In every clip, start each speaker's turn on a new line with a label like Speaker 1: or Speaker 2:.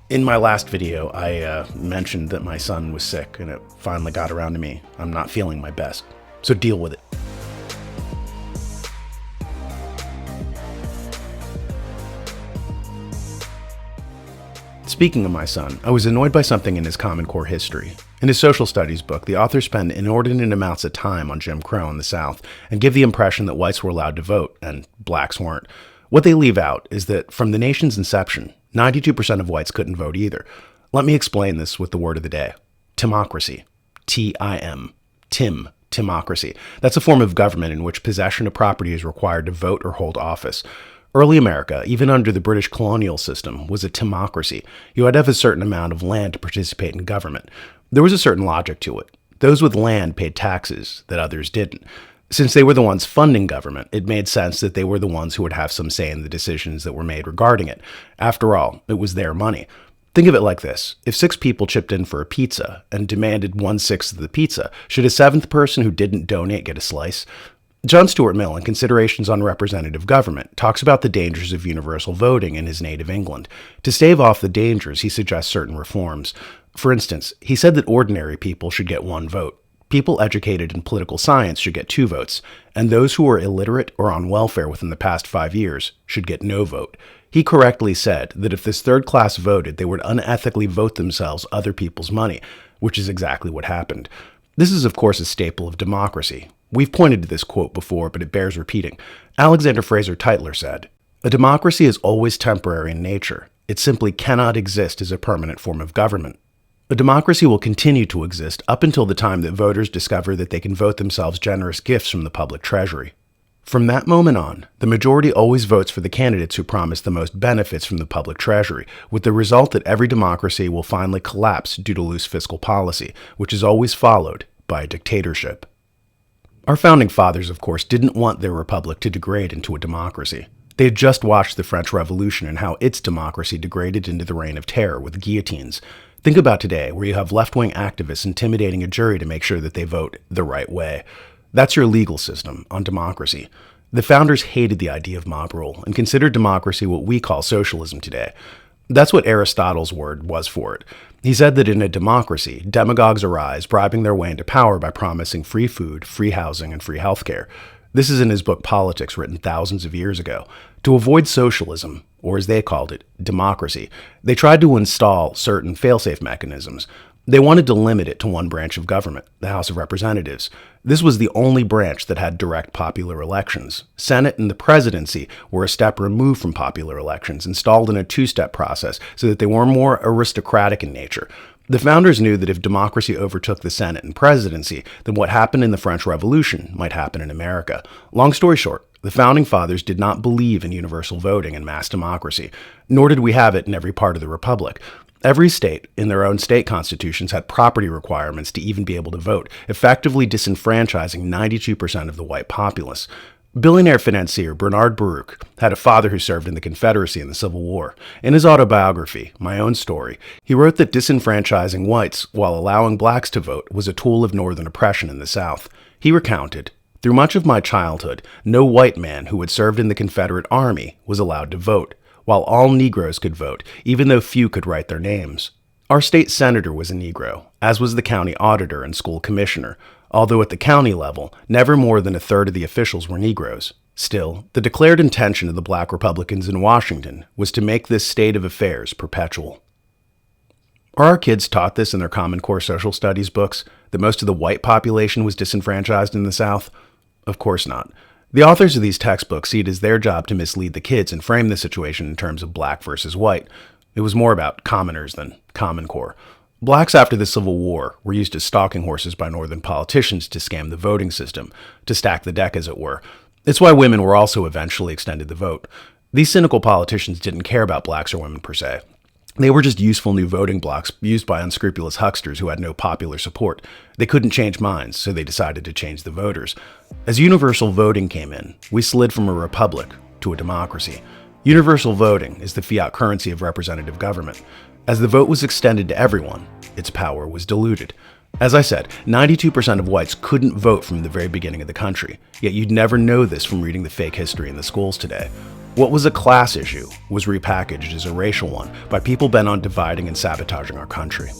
Speaker 1: In my last video, I mentioned that my son was sick, and it finally got around to me. I'm not feeling my best, so deal with it. Speaking of my son, I was annoyed by something in his Common Core history. In his social studies book, the authors spend inordinate amounts of time on Jim Crow in the South and give the impression that whites were allowed to vote and blacks weren't. What they leave out is that from the nation's inception, 92% of whites couldn't vote either. Let me explain this with the word of the day. Timocracy. T-I-M. Timocracy. That's a form of government in which possession of property is required to vote or hold office. Early America, even under the British colonial system, was a timocracy. You had to have a certain amount of land to participate in government. There was a certain logic to it. Those with land paid taxes that others didn't. Since they were the ones funding government, it made sense that they were the ones who would have some say in the decisions that were made regarding it. After all, it was their money. Think of it like this. If 6 people chipped in for a pizza and demanded 1/6 of the pizza, should a 7th person who didn't donate get a slice? John Stuart Mill, in Considerations on Representative Government, talks about the dangers of universal voting in his native England. To stave off the dangers, he suggests certain reforms. For instance, he said that ordinary people should get 1 vote. People educated in political science should get 2 votes, and those who are illiterate or on welfare within the past 5 years should get no vote. He correctly said that if this third class voted, they would unethically vote themselves other people's money, which is exactly what happened. This is, of course, a staple of democracy. We've pointed to this quote before, but it bears repeating. Alexander Fraser Tytler said, "A democracy is always temporary in nature. It simply cannot exist as a permanent form of government. A democracy will continue to exist up until the time that voters discover that they can vote themselves generous gifts from the public treasury. From that moment on, the majority always votes for the candidates who promise the most benefits from the public treasury, with the result that every democracy will finally collapse due to loose fiscal policy, which is always followed by a dictatorship." Our founding fathers, of course, didn't want their republic to degrade into a democracy. They had just watched the French Revolution and how its democracy degraded into the reign of terror with guillotines. Think about today, where you have left-wing activists intimidating a jury to make sure that they vote the right way. That's your legal system on democracy. The founders hated the idea of mob rule and considered democracy what we call socialism today. That's what Aristotle's word was for it. He said that in a democracy, demagogues arise, bribing their way into power by promising free food, free housing, and free healthcare. This is in his book Politics, written thousands of years ago. To avoid socialism, or as they called it, democracy, they tried to install certain fail-safe mechanisms. They wanted to limit it to one branch of government, the House of Representatives. This was the only branch that had direct popular elections. Senate and the presidency were a step removed from popular elections, installed in a 2-step process so that they were more aristocratic in nature. The founders knew that if democracy overtook the Senate and presidency, then what happened in the French Revolution might happen in America. Long story short, the founding fathers did not believe in universal voting and mass democracy, nor did we have it in every part of the republic. Every state, in their own state constitutions, had property requirements to even be able to vote, effectively disenfranchising 92% of the white populace. Billionaire financier Bernard Baruch had a father who served in the Confederacy in the Civil War. In his autobiography, My Own Story, he wrote that disenfranchising whites while allowing blacks to vote was a tool of northern oppression in the South. He recounted, "Through much of my childhood, no white man who had served in the Confederate Army was allowed to vote, while all Negroes could vote, even though few could write their names. Our state senator was a Negro, as was the county auditor and school commissioner, although at the county level, never more than a third of the officials were Negroes. Still, the declared intention of the black Republicans in Washington was to make this state of affairs perpetual." Are our kids taught this in their Common Core social studies books, that most of the white population was disenfranchised in the South? Of course not. The authors of these textbooks see it as their job to mislead the kids and frame the situation in terms of black versus white. It was more about commoners than Common Core. Blacks after the Civil War were used as stalking horses by northern politicians to scam the voting system, to stack the deck as it were. It's why women were also eventually extended the vote. These cynical politicians didn't care about blacks or women per se. They were just useful new voting blocks used by unscrupulous hucksters who had no popular support. They couldn't change minds, so they decided to change the voters. As universal voting came in, we slid from a republic to a democracy. Universal voting is the fiat currency of representative government. As the vote was extended to everyone, its power was diluted. As I said, 92% of whites couldn't vote from the very beginning of the country, yet you'd never know this from reading the fake history in the schools today. What was a class issue was repackaged as a racial one by people bent on dividing and sabotaging our country.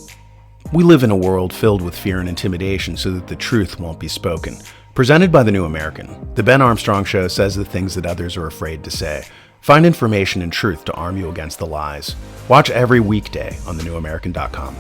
Speaker 1: We live in a world filled with fear and intimidation so that the truth won't be spoken. Presented by The New American, The Ben Armstrong Show says the things that others are afraid to say. Find information and truth to arm you against the lies. Watch every weekday on thenewamerican.com.